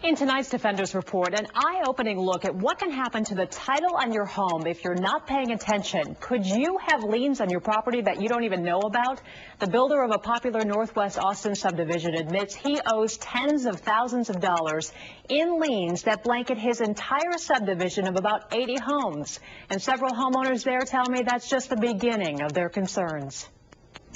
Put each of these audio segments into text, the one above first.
In tonight's Defenders Report, an eye-opening look at what can happen to the title on your home if you're not paying attention. Could you have liens on your property that you don't even know about? The builder of a popular Northwest Austin subdivision admits he owes tens of thousands of dollars in liens that blanket his entire subdivision of about 80 homes. And several homeowners there tell me that's just the beginning of their concerns.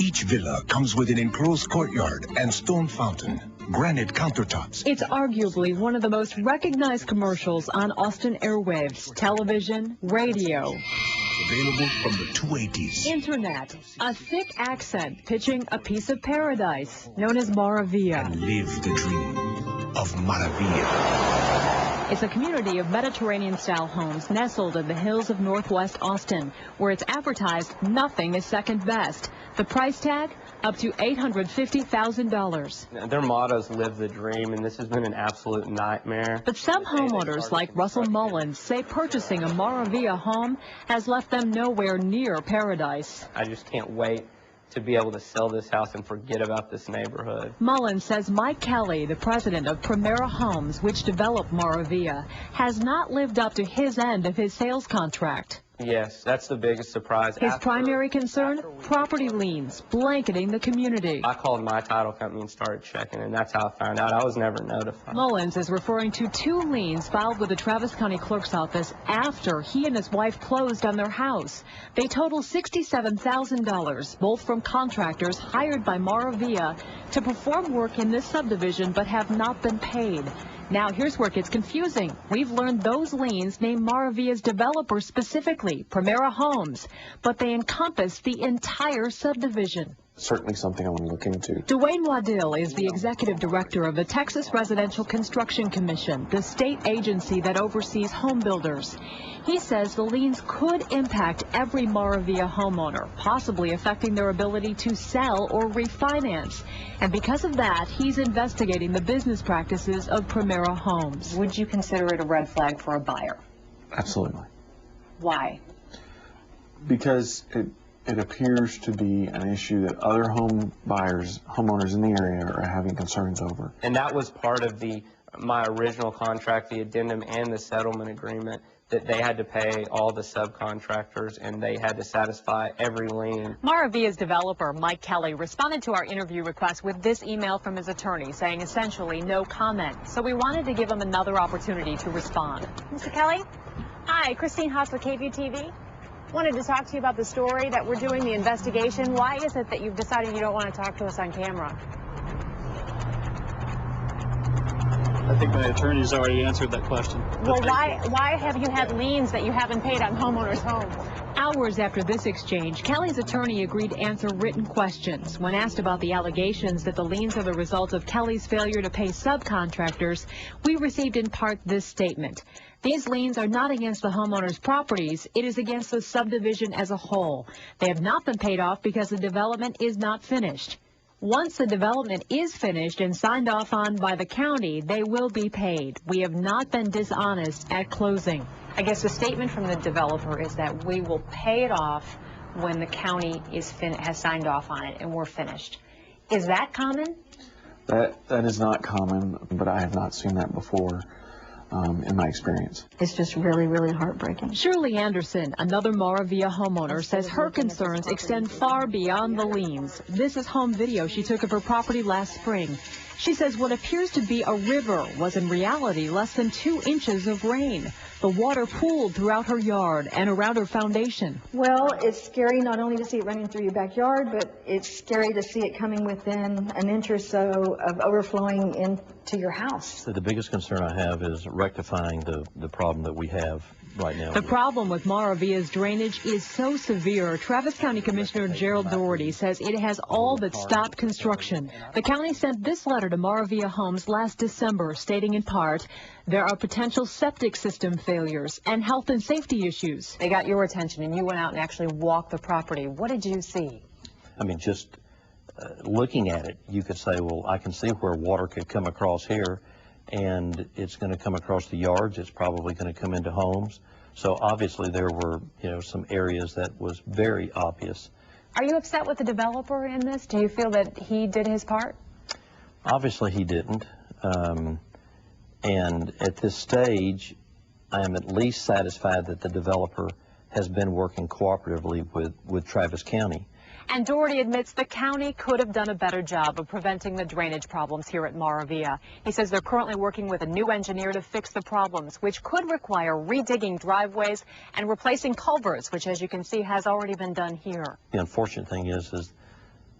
Each villa comes with an enclosed courtyard and stone fountain, granite countertops. It's arguably one of the most recognized commercials on Austin airwaves, television, radio. Available from the 280s. Internet, a thick accent pitching a piece of paradise known as Maravilla. And live the dream of Maravilla. It's a community of Mediterranean-style homes nestled in the hills of Northwest Austin, where it's advertised nothing is second best. The price tag, up to $850,000. Their motto is live the dream, and this has been an absolute nightmare. But some homeowners, like Russell Mullins, say purchasing a Maravilla home has left them nowhere near paradise. I just can't wait to be able to sell this house and forget about this neighborhood. Mullins says Mike Kelly, the president of Primera Homes, which developed Maravilla, has not lived up to his end of his sales contract. Yes, that's the biggest surprise. His primary concern, property liens blanketing the community. I called my title company and started checking, and that's how I found out. I was never notified. Mullins is referring to 2 liens filed with the Travis County Clerk's Office after he and his wife closed on their house. They total $67,000, both from contractors hired by Maravilla to perform work in this subdivision but have not been paid. Now, here's where it gets confusing. We've learned those liens name Maravilla's developer specifically, Primera Homes, but they encompass the entire subdivision. Certainly something I want to look into. Dwayne Waddell is the executive director of the Texas Residential Construction Commission, the state agency that oversees home builders. He says the liens could impact every Maravilla homeowner, possibly affecting their ability to sell or refinance. And because of that, he's investigating the business practices of Primera Homes. Would you consider it a red flag for a buyer? Absolutely. Why? Because it appears to be an issue that other homeowners in the area are having concerns over. And that was part of my original contract, the addendum and the settlement agreement, that they had to pay all the subcontractors and they had to satisfy every lien. Maravilla's developer, Mike Kelly, responded to our interview request with this email from his attorney saying essentially no comment. So we wanted to give him another opportunity to respond. Mr. Kelly? Hi, Christine Haas with KVUE TV. Wanted to talk to you about the story that we're doing, the investigation. Why is it that you've decided you don't want to talk to us on camera? I think my attorney's already answered that question. Well, why have you had liens that you haven't paid on homeowners' homes? Hours after this exchange, Kelly's attorney agreed to answer written questions. When asked about the allegations that the liens are the result of Kelly's failure to pay subcontractors, we received in part this statement. These liens are not against the homeowner's properties. It is against the subdivision as a whole. They have not been paid off because the development is not finished. Once the development is finished and signed off on by the county, they will be paid. We have not been dishonest at closing. I guess the statement from the developer is that we will pay it off when the county has signed off on it and we're finished. Is that common? That is not common, but I have not seen that before. In my experience. It's just really, really heartbreaking. Shirley Anderson, another Maravilla homeowner, says her concerns extend far beyond the liens. This is home video she took of her property last spring. She says what appears to be a river was in reality less than 2 inches of rain. The water pooled throughout her yard and around her foundation. Well, it's scary not only to see it running through your backyard, but it's scary to see it coming within an inch or so of overflowing into your house. So the biggest concern I have is rectifying the problem that we have right now. The problem with Maravilla's drainage is so severe, Travis County Commissioner Gerald Doherty says it has all but stopped construction. The county sent this letter to Maravilla Homes last December, stating in part, there are potential septic system failures and health and safety issues. They got your attention and you went out and actually walked the property. What did you see? I mean, just looking at it, you could say, well, I can see where water could come across here, and it's going to come across the yards. It's probably going to come into homes. So obviously there were, some areas that was very obvious. Are you upset with the developer in this? Do you feel that he did his part? Obviously he didn't. And at this stage, I am at least satisfied that the developer has been working cooperatively with Travis County. And Doherty admits the county could have done a better job of preventing the drainage problems here at Maravilla. He says they're currently working with a new engineer to fix the problems, which could require redigging driveways and replacing culverts, which, as you can see, has already been done here. The unfortunate thing is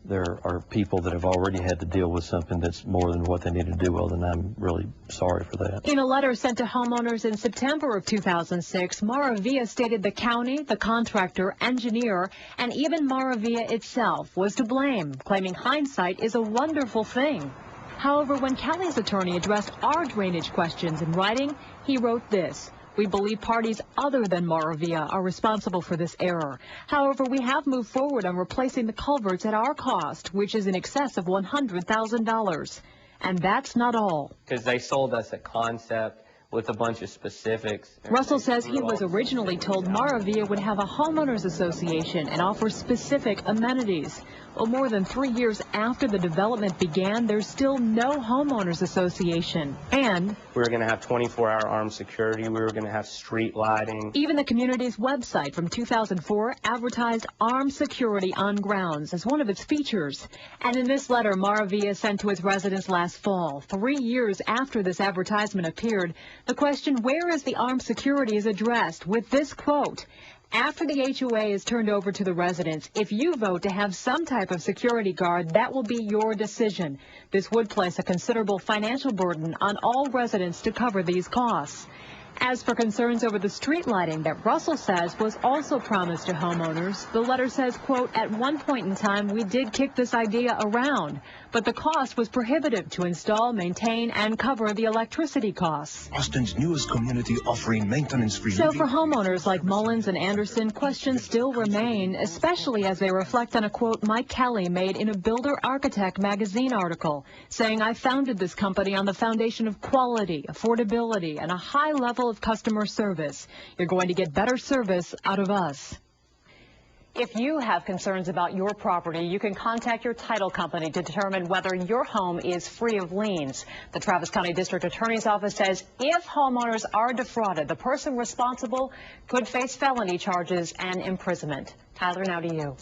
there are people that have already had to deal with something that's more than what they need to do well, and I'm really sorry for that. In a letter sent to homeowners in September of 2006, Maravilla stated the county, the contractor, engineer, and even Maravilla itself was to blame, claiming hindsight is a wonderful thing. However, when Kelly's attorney addressed our drainage questions in writing, he wrote this: "We believe parties other than Maravilla are responsible for this error. However, we have moved forward on replacing the culverts at our cost, which is in excess of $100,000. And that's not all." Because they sold us a concept with a bunch of specifics. Russell says he was originally told Maravilla would have a homeowners association and offer specific amenities. Well, more than 3 years after the development began, there's still no homeowners association. And we were going to have 24-hour armed security. We were going to have street lighting. Even the community's website from 2004 advertised armed security on grounds as one of its features. And in this letter Maravilla sent to its residents last fall, 3 years after this advertisement appeared, the question, "Where is the armed security?" is addressed with this quote: "After the HOA is turned over to the residents, if you vote to have some type of security guard, that will be your decision. This would place a considerable financial burden on all residents to cover these costs." As for concerns over the street lighting that Russell says was also promised to homeowners, the letter says, quote, "At one point in time, we did kick this idea around, but the cost was prohibitive to install, maintain, and cover the electricity costs." Austin's newest community offering maintenance-free. So for homeowners like Mullins and Anderson, questions still remain, especially as they reflect on a quote Mike Kelly made in a Builder Architect magazine article, saying, "I founded this company on the foundation of quality, affordability, and a high level of customer service. You're going to get better service out of us." If you have concerns about your property, you can contact your title company to determine whether your home is free of liens. The Travis County District Attorney's Office says if homeowners are defrauded, the person responsible could face felony charges and imprisonment. Tyler, now to you.